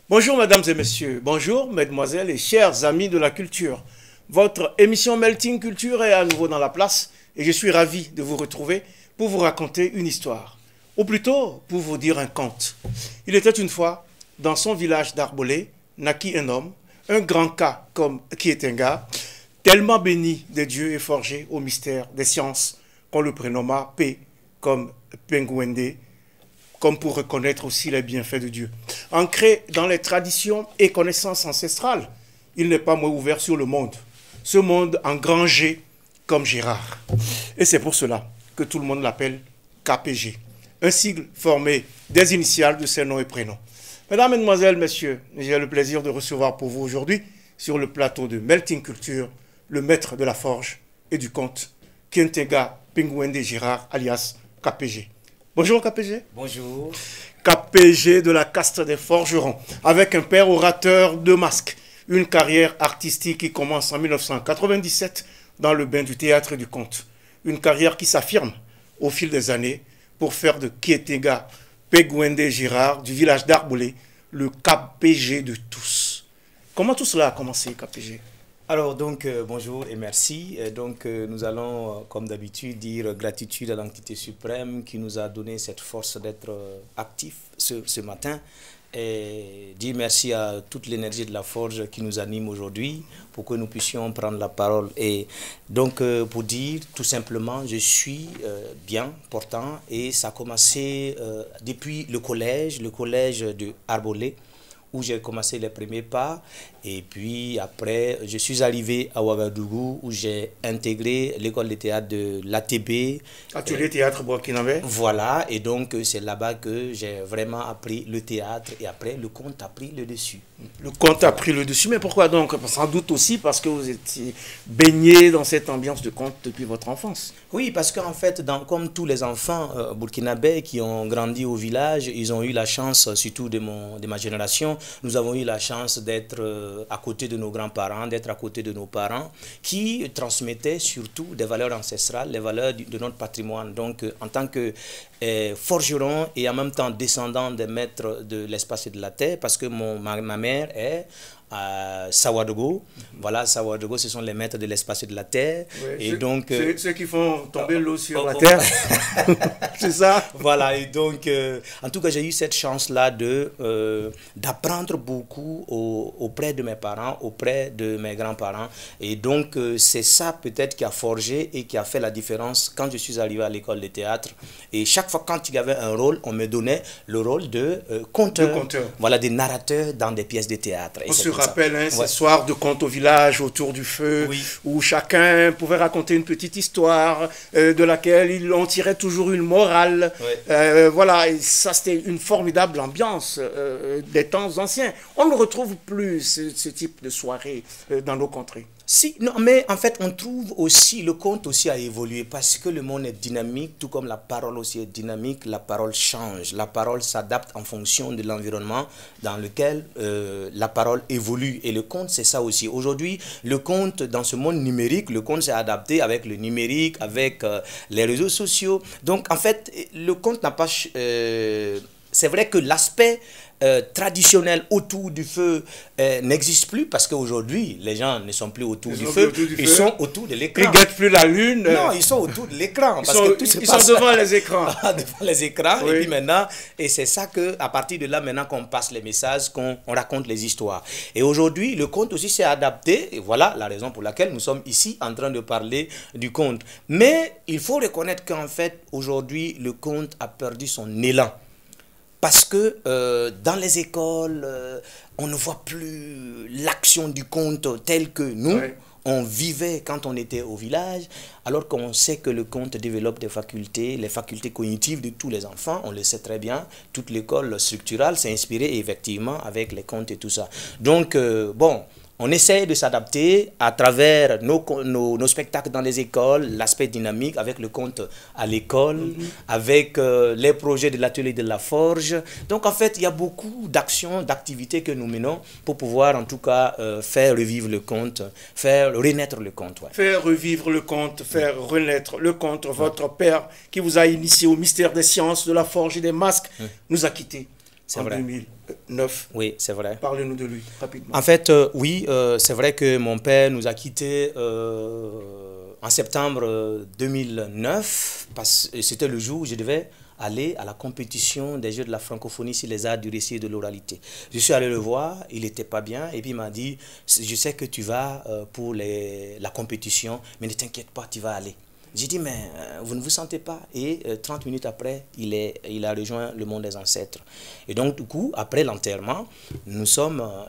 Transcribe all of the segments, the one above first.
Bonjour mesdames et messieurs, bonjour mesdemoiselles et chers amis de la culture. Votre émission Melting Culture est à nouveau dans la place et je suis ravi de vous retrouver pour vous raconter une histoire. Ou plutôt pour vous dire un conte. Il était une fois, dans son village d'Arbolé, naquit un homme, un grand cas comme Kietenga, tellement béni des dieux et forgé au mystère des sciences qu'on le prénomma P comme Penguende, comme pour reconnaître aussi les bienfaits de Dieu. Ancré dans les traditions et connaissances ancestrales, il n'est pas moins ouvert sur le monde. Ce monde engrangé comme Gérard. Et c'est pour cela que tout le monde l'appelle KPG, un sigle formé des initiales de ses noms et prénoms. Mesdames, Mesdemoiselles, Messieurs, j'ai le plaisir de recevoir pour vous aujourd'hui, sur le plateau de Melting Culture, le maître de la forge et du conte, Kietenga Penguende Gérard, alias KPG. Bonjour KPG. Bonjour. KPG de la caste des forgerons, avec un père orateur de masque, une carrière artistique qui commence en 1997 dans le bain du théâtre et du conte. Une carrière qui s'affirme au fil des années pour faire de Kietenga Penguende Gérard du village d'Arbolé le KPG de tous. Comment tout cela a commencé, KPG? Alors donc bonjour et merci. Nous allons comme d'habitude dire gratitude à l'entité suprême qui nous a donné cette force d'être actifs ce matin et dire merci à toute l'énergie de la forge qui nous anime aujourd'hui pour que nous puissions prendre la parole. Et donc pour dire tout simplement je suis bien portant et ça a commencé depuis le collège de Arbolé où j'ai commencé les premiers pas. Et puis après, je suis arrivé à Ouagadougou où j'ai intégré l'école de théâtre de l'ATB. Atelier théâtre burkinabé. Voilà, et donc c'est là-bas que j'ai vraiment appris le théâtre et après le conte a pris le dessus. Le conte a pris le dessus, mais pourquoi donc? Sans doute aussi parce que vous étiez baigné dans cette ambiance de conte depuis votre enfance. Oui, parce qu'en fait, comme tous les enfants burkinabés qui ont grandi au village, ils ont eu la chance, surtout de ma génération, nous avons eu la chance d'être à côté de nos grands-parents, d'être à côté de nos parents, qui transmettaient surtout des valeurs ancestrales, les valeurs de notre patrimoine. Donc, en tant que forgeron et en même temps descendant des maîtres de l'espace et de la terre, parce que ma mère est à Sawadogo. Voilà, Sawadogo, ce sont les maîtres de l'espace et de la terre. Oui, et donc, ceux qui font tomber l'eau sur la terre. C'est ça. Voilà, et donc, en tout cas, j'ai eu cette chance-là d'apprendre beaucoup auprès de mes parents, auprès de mes grands-parents. Et donc, c'est ça peut-être qui a forgé et qui a fait la différence quand je suis arrivé à l'école de théâtre. Et chaque fois quand il y avait un rôle, on me donnait le rôle de conteur. Voilà, des narrateurs dans des pièces de théâtre. On se rappelle ces soirs de contes au village autour du feu, où chacun pouvait raconter une petite histoire de laquelle on tirait toujours une morale. Voilà, et ça c'était une formidable ambiance des temps anciens. On ne retrouve plus ce type de soirée dans nos contrées. Si, non, mais en fait, on trouve aussi, le conte aussi a évolué parce que le monde est dynamique, tout comme la parole aussi est dynamique, la parole change, la parole s'adapte en fonction de l'environnement dans lequel la parole évolue. Et le conte, c'est ça aussi. Aujourd'hui, le conte, dans ce monde numérique, le conte s'est adapté avec le numérique, avec les réseaux sociaux. Donc, en fait, le conte n'a pas... c'est vrai que l'aspect traditionnel autour du feu n'existe plus parce qu'aujourd'hui, les gens ne sont plus autour du feu, ils sont autour de l'écran. Ils ne guettent plus la lune. Non, ils sont autour de l'écran. Ils sont devant les écrans. Devant les écrans. Oui. Et puis maintenant, et c'est ça qu'à partir de là, maintenant qu'on passe les messages, qu'on raconte les histoires. Et aujourd'hui, le conte aussi s'est adapté. Et voilà la raison pour laquelle nous sommes ici en train de parler du conte. Mais il faut reconnaître qu'en fait, aujourd'hui, le conte a perdu son élan. Parce que dans les écoles, on ne voit plus l'action du conte telle que nous, on vivait quand on était au village, alors qu'on sait que le conte développe des facultés, les facultés cognitives de tous les enfants, on le sait très bien, toute l'école structurale s'est inspirée effectivement avec les contes et tout ça. Donc, bon, on essaie de s'adapter à travers nos spectacles dans les écoles, l'aspect dynamique avec le conte à l'école, avec les projets de l'atelier de la forge. Donc en fait, il y a beaucoup d'actions, d'activités que nous menons pour pouvoir en tout cas faire revivre le conte, faire renaître le conte. Ouais. Faire revivre le conte, faire renaître le conte. Votre père qui vous a initié au mystère des sciences, de la forge et des masques, nous a quittés en 2009. Oui, c'est vrai. Parlez-nous de lui, rapidement. En fait, oui, c'est vrai que mon père nous a quittés en septembre 2009, parce que c'était le jour où je devais aller à la compétition des Jeux de la francophonie sur les arts du récit et de l'oralité. Je suis allé le voir, il n'était pas bien, et puis il m'a dit, je sais que tu vas pour la compétition, mais ne t'inquiète pas, tu vas aller. J'ai dit, mais vous ne vous sentez pas? Et 30 minutes après, il a rejoint le monde des ancêtres. Et donc, du coup, après l'enterrement,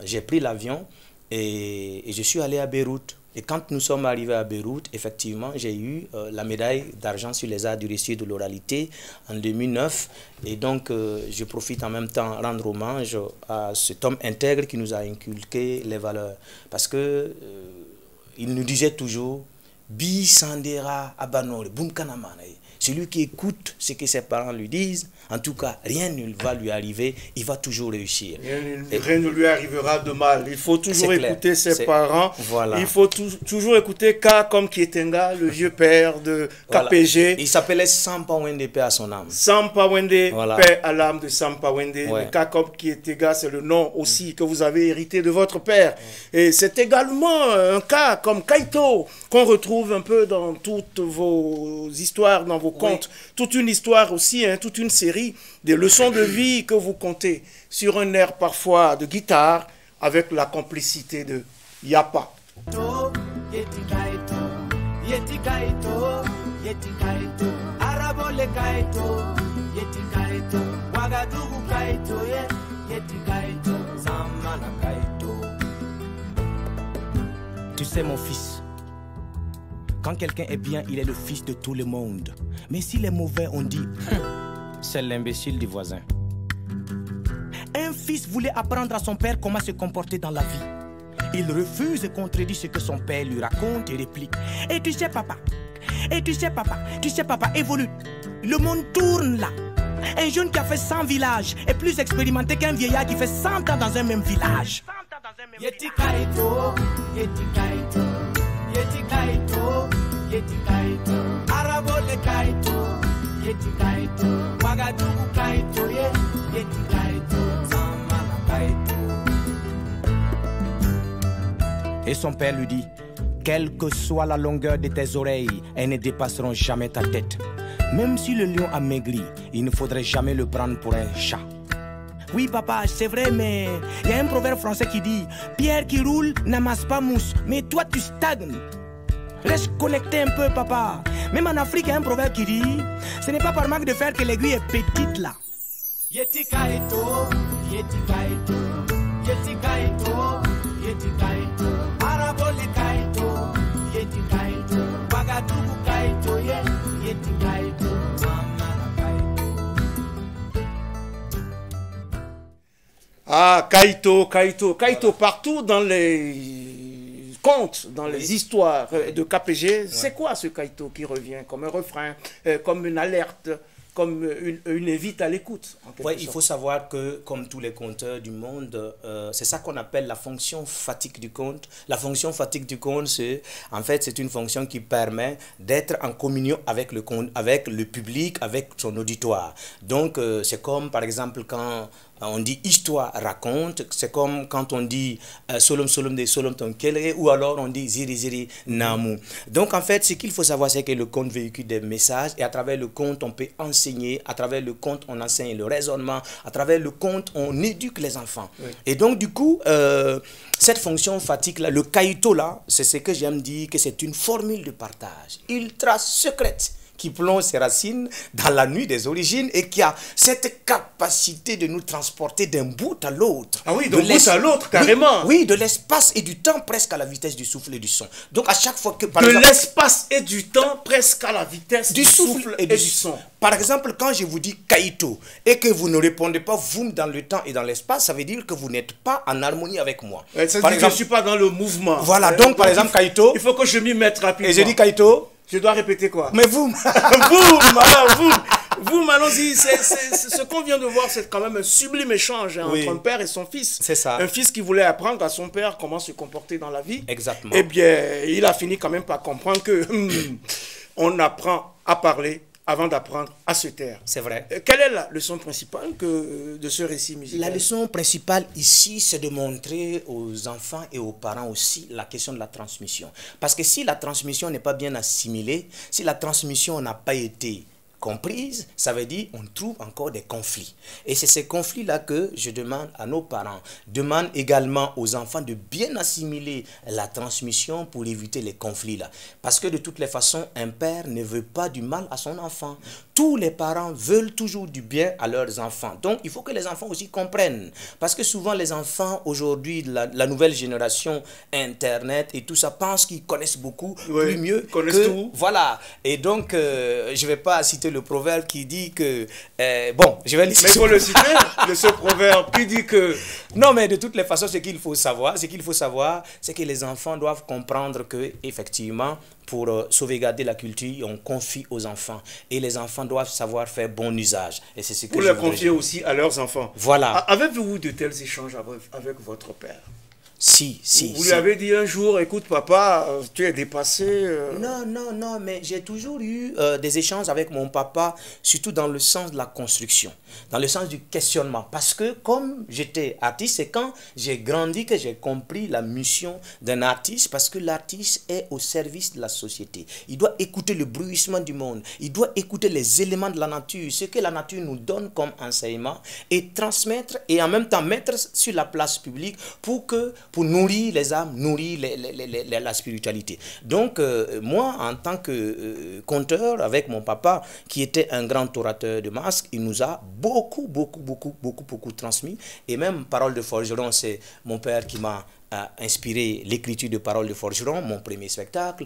j'ai pris l'avion et je suis allé à Beyrouth. Et quand nous sommes arrivés à Beyrouth, effectivement, j'ai eu la médaille d'argent sur les arts du récit et de l'oralité en 2009. Et donc, je profite en même temps de rendre hommage à cet homme intègre qui nous a inculqué les valeurs. Parce que il nous disait toujours, Bi Sandera Abanore, Bunkanamane. Celui qui écoute ce que ses parents lui disent, en tout cas, rien ne va lui arriver, il va toujours réussir. Rien ne lui arrivera de mal. Il faut toujours écouter ses parents. Voilà. Il faut toujours écouter Ka comme Kietenga, le vieux père de KPG. Il s'appelait Sampa Wende, paix à son âme. Sampa Wende, paix à l'âme de Sampa Wende. Le Ka comme Kietenga, c'est le nom aussi que vous avez hérité de votre père. Et c'est également un cas comme Kaito, qu'on retrouve un peu dans toutes vos histoires, dans vos contes. Toute une histoire aussi, hein, toute une série des leçons de vie que vous contez sur un air parfois de guitare avec la complicité de Yapa. Tu sais mon fils, quand quelqu'un est bien, il est le fils de tout le monde. Mais s'il est mauvais, on dit c'est l'imbécile du voisin. Un fils voulait apprendre à son père comment se comporter dans la vie. Il refuse et contredit ce que son père lui raconte et réplique. Et tu sais papa, évolue. Le monde tourne là. Un jeune qui a fait 100 villages est plus expérimenté qu'un vieillard qui fait 100 ans dans un même village. Yeti Kaito, Yeti Kaito, Yeti Kaito, Yeti Kaito, Arabole Kaito, Yeti Kaito, Ouagadougou Kaito, Yeti Kaito, Zamana Kaito. Et son père lui dit, quelle que soit la longueur de tes oreilles, elles ne dépasseront jamais ta tête. Même si le lion a maigri, il ne faudrait jamais le prendre pour un chat. Oui papa, c'est vrai, mais il y a un proverbe français qui dit pierre qui roule n'amasse pas mousse, mais toi tu stagnes. Reste connecté un peu papa. Même en Afrique, il y a un proverbe qui dit ce n'est pas par manque de fer que l'aiguille est petite là. Yeti Kaito, Yeti Kaito, Yeti Kaito, Yeti Kaito, Arabole Kaito, Yeti Kaito, Ouagadougou Kaito, Yeti Kaito, Zamana Kaito. Ah, Kaito, Kaito, Kaito, partout dans les contes, dans les histoires de KPG, c'est quoi ce Kaito qui revient comme un refrain, comme une alerte, comme une invite à l'écoute? Oui, il faut savoir que, comme tous les conteurs du monde, c'est ça qu'on appelle la fonction fatigue du conte. La fonction fatigue du conte, c'est une fonction qui permet d'être en communion avec le conte, avec le public, avec son auditoire. Donc, c'est comme, par exemple, quand on dit histoire raconte, c'est comme quand on dit solom solom de solom ton kelere, ou alors on dit ziri ziri namu. Donc en fait, ce qu'il faut savoir, c'est que le conte véhicule des messages, et à travers le conte, on peut enseigner, à travers le conte, on enseigne le raisonnement, à travers le conte, on éduque les enfants. Oui. Et donc du coup, cette fonction fatigue là, le kaito là, c'est ce que j'aime dire, que c'est une formule de partage ultra secrète qui plonge ses racines dans la nuit des origines et qui a cette capacité de nous transporter d'un bout à l'autre. Ah oui, d'un bout à l'autre, carrément. Oui, de l'espace et du temps presque à la vitesse du souffle et du son. Donc à chaque fois que... De l'espace et du temps presque à la vitesse du souffle et du son. Par exemple, quand je vous dis Kaito et que vous ne répondez pas vous dans le temps et dans l'espace, ça veut dire que vous n'êtes pas en harmonie avec moi. Ça veut dire que je ne suis pas dans le mouvement. Voilà, donc par exemple Kaito... Il faut que je m'y mette rapidement. Et je dis Kaito... Je dois répéter quoi? Mais vous... vous, Malonzi, ce qu'on vient de voir, c'est quand même un sublime échange entre un père et son fils. C'est ça. Un fils qui voulait apprendre à son père comment se comporter dans la vie. Exactement. Eh bien, il a fini quand même par comprendre que on apprend à parler avant d'apprendre à se taire. C'est vrai. Quelle est la leçon principale de ce récit musical? La leçon principale ici, c'est de montrer aux enfants et aux parents aussi la question de la transmission. Parce que si la transmission n'est pas bien assimilée, si la transmission n'a pas été comprise, ça veut dire on trouve encore des conflits. Et c'est ces conflits-là que je demande à nos parents. Demande également aux enfants de bien assimiler la transmission pour éviter les conflits-là. Parce que de toutes les façons, un père ne veut pas du mal à son enfant. Tous les parents veulent toujours du bien à leurs enfants. Donc, il faut que les enfants aussi comprennent. Parce que souvent, les enfants, aujourd'hui, la nouvelle génération, Internet et tout ça, pensent qu'ils connaissent beaucoup, plus mieux que tout. Voilà. Et donc, je ne vais pas citer le proverbe qui dit que... bon, je vais le citer. Mais il faut le citer, ce proverbe qui dit que... Non, mais de toutes les façons, ce qu'il faut savoir, c'est que les enfants doivent comprendre que, effectivement, pour sauvegarder la culture, on confie aux enfants. Et les enfants doivent savoir faire bon usage. Et c'est ce que pour les confier aussi à leurs enfants. Voilà. Avez-vous de tels échanges avec votre père? Si. Vous lui avez dit un jour, écoute papa, tu es dépassé. Non, mais j'ai toujours eu des échanges avec mon papa, surtout dans le sens de la construction, dans le sens du questionnement. Parce que comme j'étais artiste, c'est quand j'ai grandi que j'ai compris la mission d'un artiste, parce que l'artiste est au service de la société. Il doit écouter le bruissement du monde, il doit écouter les éléments de la nature, ce que la nature nous donne comme enseignement, et transmettre, et en même temps mettre sur la place publique pour nourrir les âmes, nourrir la spiritualité. Donc, moi, en tant que conteur, avec mon papa, qui était un grand orateur de masque, il nous a beaucoup transmis. Et même Parole de Forgeron, c'est mon père qui m'a inspiré l'écriture de Parole de Forgeron, mon premier spectacle,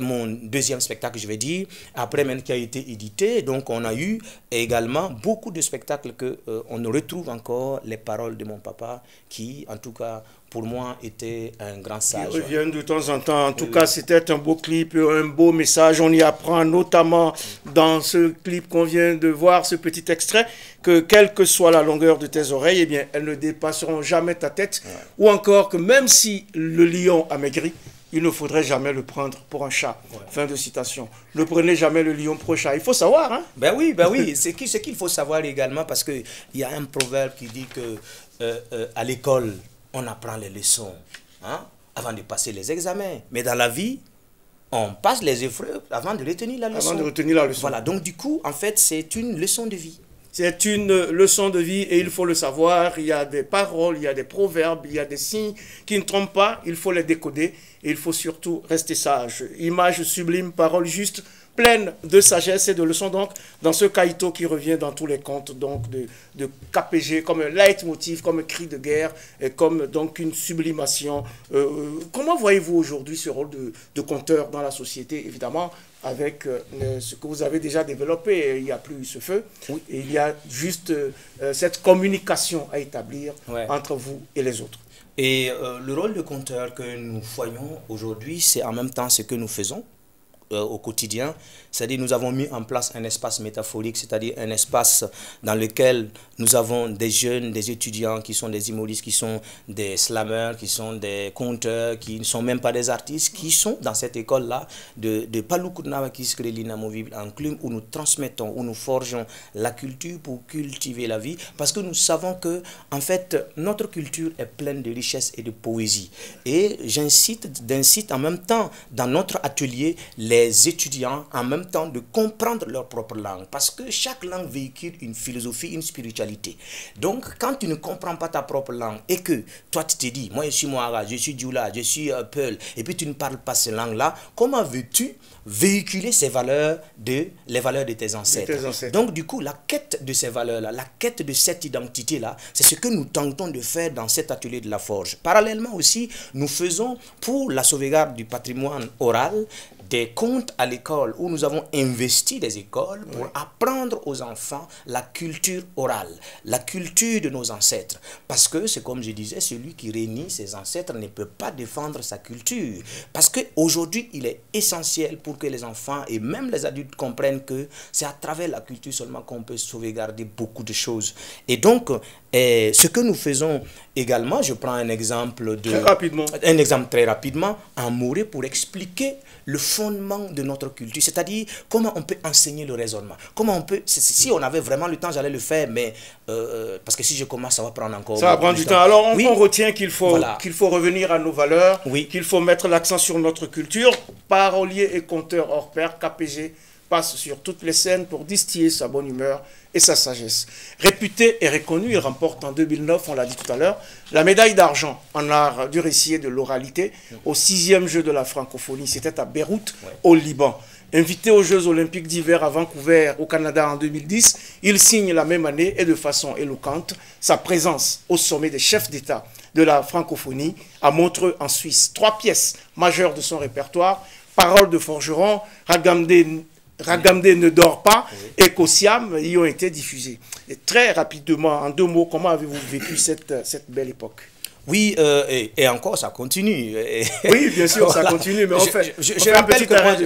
mon deuxième spectacle, je vais dire, après même qui a été édité. Donc, on a eu également beaucoup de spectacles que on retrouve encore les paroles de mon papa, qui, en tout cas, pour moi, était un grand sage. Il revient de temps en temps. En tout cas, c'était un beau clip, un beau message. On y apprend notamment dans ce clip qu'on vient de voir, ce petit extrait, que quelle que soit la longueur de tes oreilles, eh bien, elles ne dépasseront jamais ta tête. Ouais. Ou encore que même si le lion a maigri, il ne faudrait jamais le prendre pour un chat. Ouais. Fin de citation. Ne prenez jamais le lion pour un chat. Il faut savoir, hein? Ben oui. C'est ce qu'il faut savoir également, parce qu'il y a un proverbe qui dit que à l'école, on apprend les leçons avant de passer les examens. Mais dans la vie, on passe les épreuves avant de retenir la leçon. Avant de retenir la leçon. Voilà, donc du coup, en fait, c'est une leçon de vie. C'est une leçon de vie et il faut le savoir. Il y a des paroles, il y a des proverbes, il y a des signes qui ne trompent pas. Il faut les décoder et il faut surtout rester sage. Image sublime, parole juste, pleine de sagesse et de leçons. Donc, dans ce Kaito qui revient dans tous les contes donc de KPG, comme un leitmotiv, comme un cri de guerre, et comme donc une sublimation. Comment voyez-vous aujourd'hui ce rôle de conteur dans la société, évidemment, avec ce que vous avez déjà développé? Il n'y a plus ce feu, oui. Et il y a juste cette communication à établir entre vous et les autres. Et le rôle de conteur que nous voyons aujourd'hui, c'est en même temps ce que nous faisons au quotidien. C'est-à-dire nous avons mis en place un espace métaphorique, c'est-à-dire un espace dans lequel nous avons des jeunes, des étudiants qui sont des humoristes, qui sont des slammers, qui sont des conteurs, qui ne sont même pas des artistes, qui sont dans cette école-là de Paloukounawakis l'inamovible enclume, où nous transmettons, où nous forgeons la culture pour cultiver la vie, parce que nous savons que, en fait, notre culture est pleine de richesses et de poésie. Et j'incite en même temps, dans notre atelier, les étudiants, en même temps, de comprendre leur propre langue. Parce que chaque langue véhicule une philosophie, une spiritualité. Donc, quand tu ne comprends pas ta propre langue et que toi, tu te dis, moi, je suis Moara, je suis Djoula, je suis Peul, et puis tu ne parles pas cette langue-là, comment veux-tu véhiculer ces valeurs, les valeurs de tes ancêtres. Donc du coup, la quête de ces valeurs-là, la quête de cette identité-là, c'est ce que nous tentons de faire dans cet atelier de la forge. Parallèlement aussi, nous faisons pour la sauvegarde du patrimoine oral des contes à l'école où nous avons investi des écoles pour apprendre aux enfants la culture orale, la culture de nos ancêtres. Parce que, c'est comme je disais, celui qui réunit ses ancêtres ne peut pas défendre sa culture. Parce qu'aujourd'hui, il est essentiel pour que les enfants et même les adultes comprennent que c'est à travers la culture seulement qu'on peut sauvegarder beaucoup de choses. Et donc, ce que nous faisons également, je prends un exemple très rapidement, en Morée pour expliquer le fondement de notre culture, c'est-à-dire comment on peut enseigner le raisonnement. Comment on peut, si on avait vraiment le temps, j'allais le faire, mais parce que si je commence, ça va prendre encore. Ça va prendre du temps. Alors on retient qu'il faut revenir à nos valeurs, qu'il faut mettre l'accent sur notre culture. Parolier et conteur hors pair, KPG passe sur toutes les scènes pour distiller sa bonne humeur et sa sagesse. Réputé et reconnu, il remporte en 2009, on l'a dit tout à l'heure, la médaille d'argent en art du récit et de l'oralité au 6e jeu de la francophonie. C'était à Beyrouth, au Liban. Invité aux Jeux olympiques d'hiver à Vancouver, au Canada en 2010, il signe la même année et de façon éloquente sa présence au sommet des chefs d'État de la francophonie à Montreux en Suisse. 3 pièces majeures de son répertoire, Paroles de forgeron, Ragamdé ne dort pas et Kosiam y ont été diffusés. Et très rapidement, en 2 mots, comment avez-vous vécu cette belle époque? Oui, et encore, ça continue. Oui, bien sûr, ça continue, mais je rappelle que moi,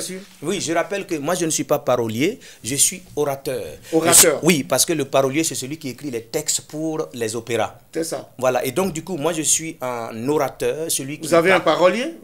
oui, je rappelle que moi, je ne suis pas parolier, je suis orateur. Orateur. Oui, parce que le parolier, c'est celui qui écrit les textes pour les opéras. C'est ça. Voilà, et donc, du coup, moi, je suis un orateur, celui qui... Vous avez un parolier?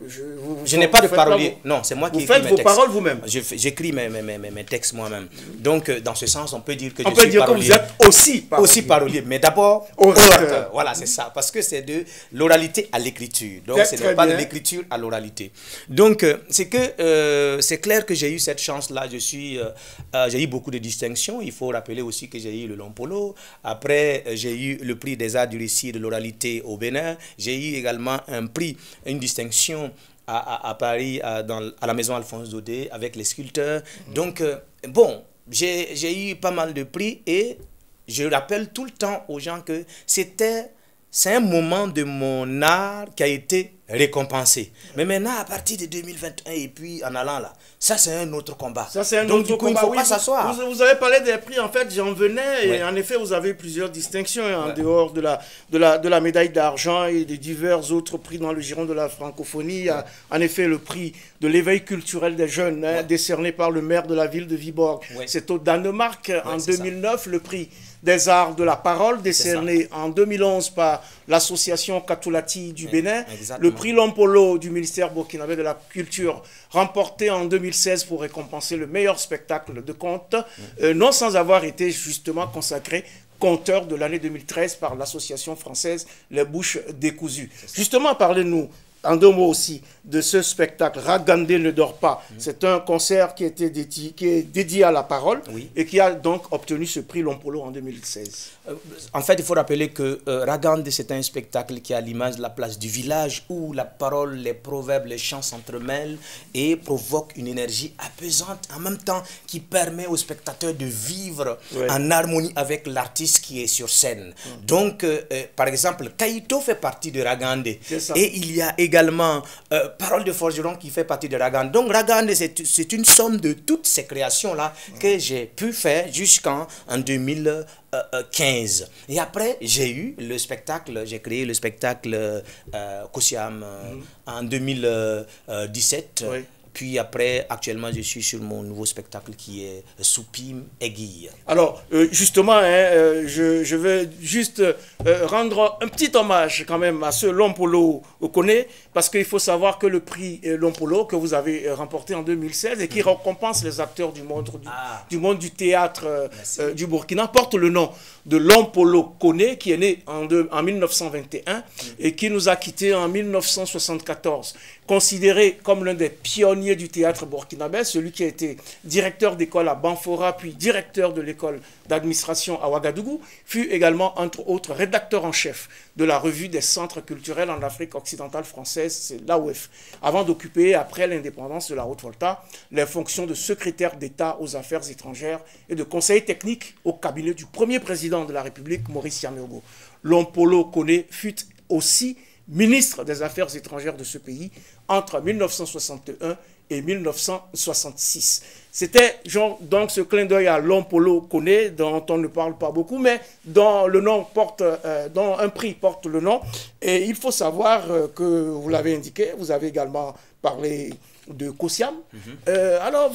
Je n'ai pas de parolier. Non, c'est moi qui écris mes textes. Vous faites vos paroles vous-même? J'écris mes textes moi-même. Donc, dans ce sens, on peut dire que je suis parolier. On peut dire que vous êtes aussi parolier. Aussi parolier, mais d'abord, orateur. Voilà, c'est ça, parce que c'est de l'oralité à l'écriture. Donc, ce n'est pas de l'écriture à l'oralité. Donc, c'est clair que j'ai eu cette chance-là. J'ai eu beaucoup de distinctions. Il faut rappeler aussi que j'ai eu le Lompolo. Après, j'ai eu le prix des arts du récit et de l'oralité au Bénin. J'ai eu également une distinction à Paris, à la maison Alphonse Daudet, avec les sculpteurs. Donc, bon, j'ai eu pas mal de prix et je rappelle tout le temps aux gens que c'est un moment de mon art qui a été récompensé. Mais maintenant, à partir de 2021 et puis en allant là, ça c'est un autre combat. Ça c'est un autre combat. Il ne faut pas s'asseoir. Vous avez parlé des prix, en fait, j'en venais, et en effet, vous avez plusieurs distinctions en dehors de la médaille d'argent et des divers autres prix dans le giron de la francophonie. Il y a en effet le prix de l'éveil culturel des jeunes, décerné par le maire de la ville de Viborg. C'est au Danemark, en 2009, le prix des arts de la parole, décerné en 2011 par l'association Katulati du Bénin, le prix Lompolo du ministère burkinabé de la culture, remporté en 2016 pour récompenser le meilleur spectacle de conte, non sans avoir été justement consacré conteur de l'année 2013 par l'association française Les Bouches Décousues. Justement, parlez-nous en 2 mots aussi de ce spectacle Ragandé ne dort pas. C'est un concert qui est dédié à la parole et qui a donc obtenu ce prix Lompolo en 2016. En fait, il faut rappeler que Ragandé, c'est un spectacle qui a l'image de la place du village où la parole, les proverbes, les chants s'entremêlent et provoquent une énergie apaisante en même temps qui permet aux spectateurs de vivre en harmonie avec l'artiste qui est sur scène. Donc, par exemple, Kaito fait partie de Ragandé et il y a également Parole de forgeron qui fait partie de Ragandé. Donc Ragandé, c'est une somme de toutes ces créations-là que j'ai pu faire jusqu'en 2015. Et après, j'ai créé le spectacle Kosiam en 2017. Puis après, actuellement, je suis sur mon nouveau spectacle qui est Soupim Aiguille. Alors, justement, je vais juste rendre un petit hommage quand même à ce Lompolo Okone, parce qu'il faut savoir que le prix Lompolo que vous avez remporté en 2016 et qui récompense les acteurs du monde du théâtre du Burkina porte le nom de Lompolo Kone, qui est né en 1921 et qui nous a quittés en 1974. considéré comme l'un des pionniers du théâtre burkinabé, celui qui a été directeur d'école à Banfora, puis directeur de l'école d'administration à Ouagadougou, fut également, entre autres, rédacteur en chef de la revue des centres culturels en Afrique occidentale française, c'est l'AOF, avant d'occuper, après l'indépendance de la Haute-Volta, les fonctions de secrétaire d'État aux affaires étrangères et de conseiller technique au cabinet du premier président de la République, Maurice Yameogo. Lompolo Koné fut aussi ministre des Affaires étrangères de ce pays entre 1961 et 1966. C'était donc ce clin d'œil à Lompolo Koné, dont on ne parle pas beaucoup, mais dont le nom porte, dont un prix porte le nom. Et il faut savoir que, vous l'avez indiqué, vous avez également parlé de Kossiam. Alors,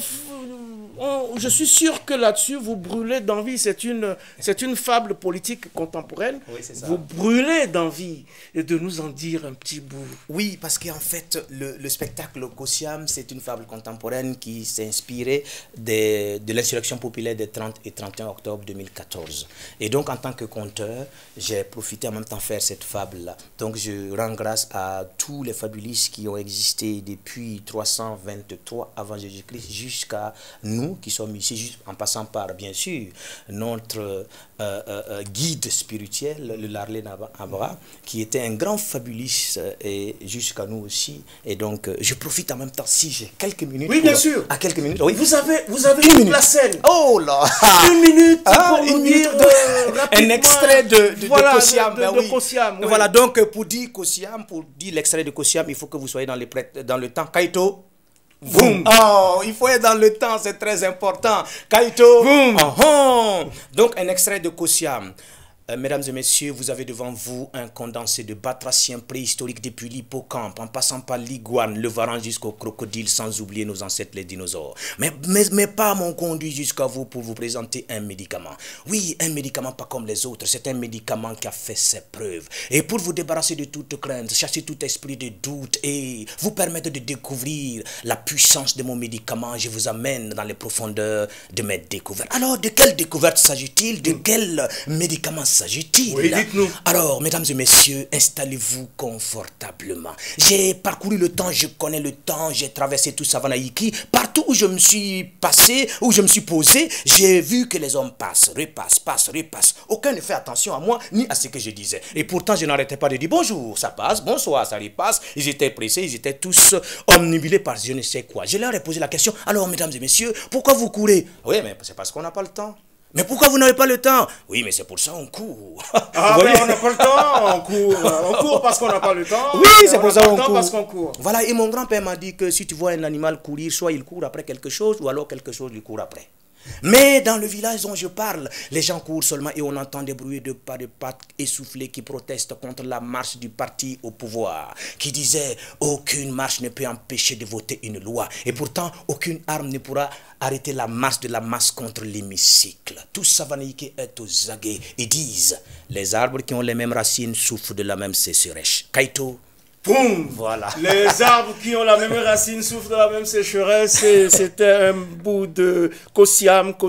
je suis sûr que là-dessus, vous brûlez d'envie. C'est une fable politique contemporaine. Oui, c'est ça. Vous brûlez d'envie et de nous en dire un petit bout. Oui, parce qu'en fait, le spectacle Kossiam, c'est une fable contemporaine qui s'est inspirée de l'insurrection populaire des 30 et 31 octobre 2014. Et donc, en tant que conteur, j'ai profité en même temps de faire cette fable-là. Donc, je rends grâce à tous les fabulistes qui ont existé depuis 323 avant Jésus-Christ jusqu'à nous qui sommes ici, en passant par, bien sûr, notre guide spirituel, le Larlé Abra, qui était un grand fabuliste, et jusqu'à nous aussi. Et donc, je profite en même temps, si j'ai quelques minutes. Oui, bien sûr. À quelques minutes, oui. Vous avez une la scène. Oh là. Une minute pour nous dire un extrait de Kossiam. De Kossiam, oui. Voilà, donc pour dire Kossiam, pour dire l'extrait de Kossiam, il faut que vous soyez dans le temps. Kaito. Boum. Oh, il faut être dans le temps, c'est très important. Kaito. Boum. Donc, un extrait de Kossiam. Mesdames et messieurs, vous avez devant vous un condensé de batraciens préhistoriques depuis l'hippocampe, en passant par l'iguane, le varan jusqu'au crocodile, sans oublier nos ancêtres les dinosaures. Mais pas m'ont conduit jusqu'à vous pour vous présenter un médicament. Oui, un médicament pas comme les autres, c'est un médicament qui a fait ses preuves. Et pour vous débarrasser de toute crainte, chasser tout esprit de doute et vous permettre de découvrir la puissance de mon médicament, je vous amène dans les profondeurs de mes découvertes. Alors, de quelle découverte s'agit-il? De quel médicament s'agit-il? Oui, dites-nous. Alors, mesdames et messieurs, installez-vous confortablement. J'ai parcouru le temps, je connais le temps, j'ai traversé tout Savanaïki. Partout où je me suis passé, où je me suis posé, j'ai vu que les hommes passent, repassent. Aucun ne fait attention à moi, ni à ce que je disais. Et pourtant, je n'arrêtais pas de dire bonjour, ça passe, bonsoir, ça repasse. Ils étaient pressés, ils étaient tous omnibulés par je ne sais quoi. Je leur ai posé la question, alors, mesdames et messieurs, pourquoi vous courez? Oui, mais c'est parce qu'on n'a pas le temps. Mais pourquoi vous n'avez pas le temps? Oui, mais c'est pour ça on court. Ah, mais on n'a pas le temps, on court. On court parce qu'on n'a pas le temps. Oui, c'est pour ça qu'on court. Voilà, et mon grand-père m'a dit que si tu vois un animal courir, soit il court après quelque chose, ou alors quelque chose lui court après. Mais dans le village dont je parle, les gens courent seulement et on entend des bruits de pas de pattes essoufflés qui protestent contre la marche du parti au pouvoir, qui disait aucune marche ne peut empêcher de voter une loi. Et pourtant, aucune arme ne pourra arrêter la marche de la masse contre l'hémicycle. Tout Savanaïki est aux aguets et disent les arbres qui ont les mêmes racines souffrent de la même sécheresse. Kaito. Boum. Voilà. Les arbres qui ont la même racine souffrent de la même sécheresse. C'était un bout de Kossiam qu'on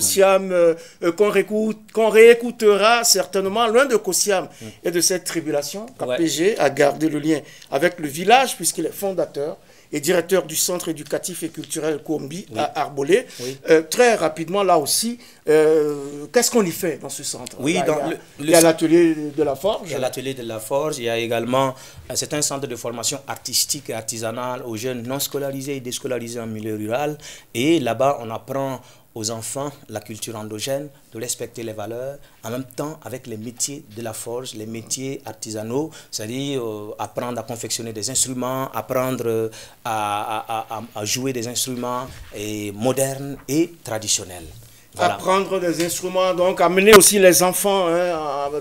réécoutera certainement loin de Kossiam et de cette tribulation. KPG a gardé le lien avec le village puisqu'il est fondateur et directeur du centre éducatif et culturel Kombi à Arbolé. Oui. Très rapidement, là aussi, qu'est-ce qu'on y fait dans ce centre? Oui, il y a l'atelier de la forge. Il y a l'atelier de la forge, il y a également, c'est un centre de formation artistique et artisanale aux jeunes non scolarisés et déscolarisés en milieu rural. Et là-bas, on apprend aux enfants la culture endogène, de respecter les valeurs, en même temps avec les métiers de la forge, les métiers artisanaux, c'est-à-dire apprendre à confectionner des instruments, apprendre à jouer des instruments modernes et traditionnels. Voilà. Apprendre des instruments, donc amener aussi les enfants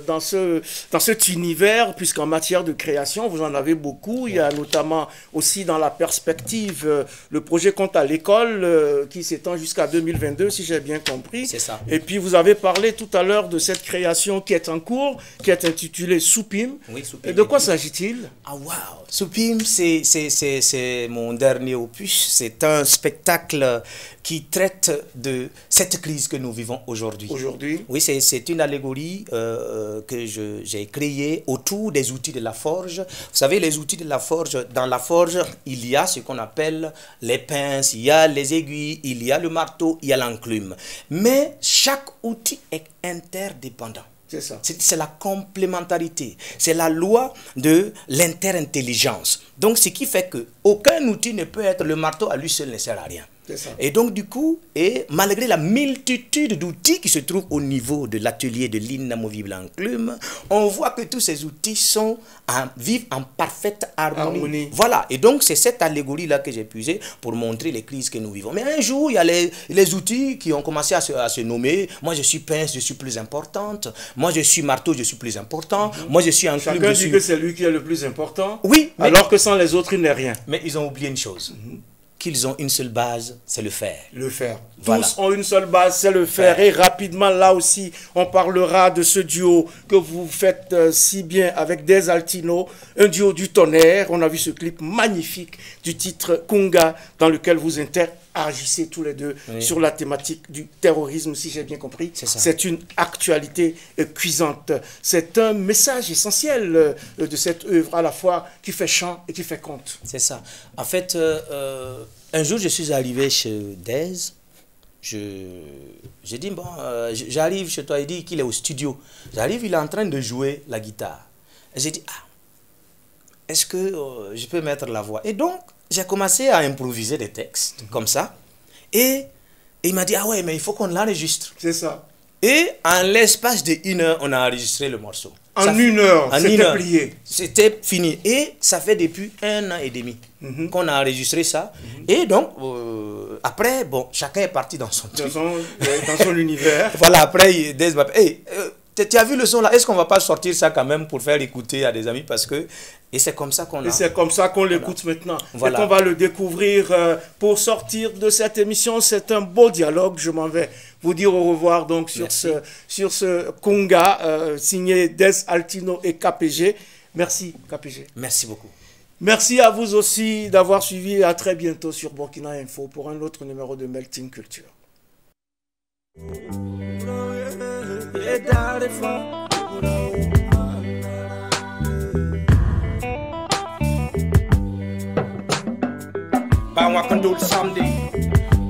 dans cet univers, puisqu'en matière de création, vous en avez beaucoup. Il y a notamment aussi dans la perspective le projet Compte à l'école qui s'étend jusqu'à 2022, si j'ai bien compris. C'est ça. Et puis vous avez parlé tout à l'heure de cette création qui est en cours, qui est intitulée Soupim. Oui, Soupim. Et de quoi s'agit-il? Ah, waouh! Soupim, c'est mon dernier opus. C'est un spectacle qui traite de cette crise crise que nous vivons aujourd'hui. Aujourd'hui? Oui, c'est une allégorie que j'ai créée autour des outils de la forge. Vous savez, les outils de la forge, dans la forge, il y a ce qu'on appelle les pinces, il y a les aiguilles, il y a le marteau, il y a l'enclume. Mais chaque outil est interdépendant. C'est ça. C'est la complémentarité. C'est la loi de l'inter-intelligence. Donc, ce qui fait qu'aucun outil ne peut être le marteau à lui seul ne sert à rien. Et donc, du coup, malgré la multitude d'outils qui se trouvent au niveau de l'atelier de l'inamovible enclume, on voit que tous ces outils vivent en parfaite harmonie. Voilà. Et donc, c'est cette allégorie-là que j'ai puisée pour montrer les crises que nous vivons. Mais un jour, il y a les outils qui ont commencé à se nommer. Moi, je suis pince, je suis plus importante. Moi, je suis marteau, je suis plus important. Moi, je suis enclume. Chacun dit que c'est lui qui est le plus important. Oui. Alors que sans les autres, il n'est rien. Mais ils ont oublié une chose. Qu'ils ont une seule base, c'est le fer. Le fer. Voilà. Tous ont une seule base, c'est le fer. Et rapidement, là aussi, on parlera de ce duo que vous faites si bien avec Des Altino, un duo du tonnerre. On a vu ce clip magnifique du titre Kunga, dans lequel vous interagissez tous les deux sur la thématique du terrorisme, si j'ai bien compris. C'est une actualité cuisante. C'est un message essentiel de cette œuvre, à la fois qui fait chant et qui fait conte. C'est ça. En fait, un jour, je suis arrivé chez Des. J'ai dit, bon, j'arrive chez toi. Il dit qu'il est au studio. J'arrive, il est en train de jouer la guitare. J'ai dit, est-ce que je peux mettre la voix? Et donc, j'ai commencé à improviser des textes, comme ça. Et il m'a dit, ah ouais, mais il faut qu'on l'enregistre. C'est ça. Et en l'espace d'1 heure, on a enregistré le morceau. En une heure, c'était plié. C'était fini. Et ça fait depuis 1 an et demi qu'on a enregistré ça. Et donc, après, bon, chacun est parti dans son truc. Dans son univers. Voilà, après, Des m'appelle. Hey, tu as vu le son là? Est-ce qu'on va pas sortir ça quand même pour faire écouter à des amis? Parce que... Et c'est comme ça qu'on l'a. Et c'est comme ça qu'on l'écoute maintenant. Voilà. Et qu'on va le découvrir pour sortir de cette émission. C'est un beau dialogue. Je m'en vais vous dire au revoir donc sur ce Kunga signé Des Altino et KPG. Merci KPG. Merci beaucoup. Merci à vous aussi d'avoir suivi. À très bientôt sur Burkina Info pour un autre numéro de Melting Culture. Bawa kandol samedi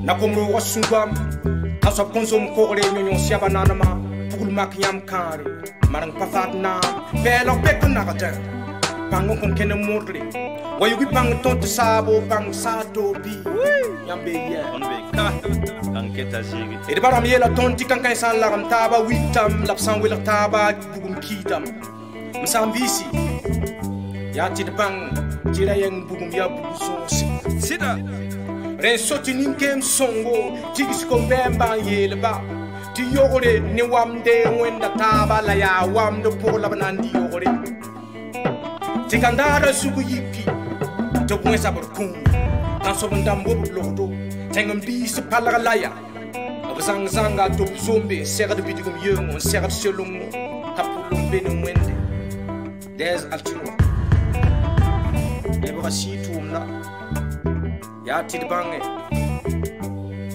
nakomro wasungam asap konsom kore nyon siaba nanama pugul mak yam kare marang pafat na belo pek nagata pangon kon kene mordre wayugi pang tonte sabo pang sato bi yambe ya on be ka anketa jigi e baram yela tonti kan kan san laram taba witam lapsan wela taba bugum kitam msambisi ya tidbang tira yang bugum ya buguso sida ren soti ninkem songo tigis ko bemba yelba ti yogore ni wamde wenda taba la ya wamde pour la banandi yogore tikandara sugu yiki to buen sabar kun tan so bandam bobu lodo tengam bi se pala la ya absang zanga to zombe serra de bidigum yeng serra selum tapulum benu wende Des Altino Ebra situm la ya tidbange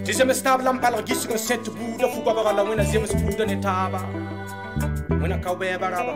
ti se mestablam pala gis ko set buda fu baba la wena zemes buda ne taba wena kawbe baraba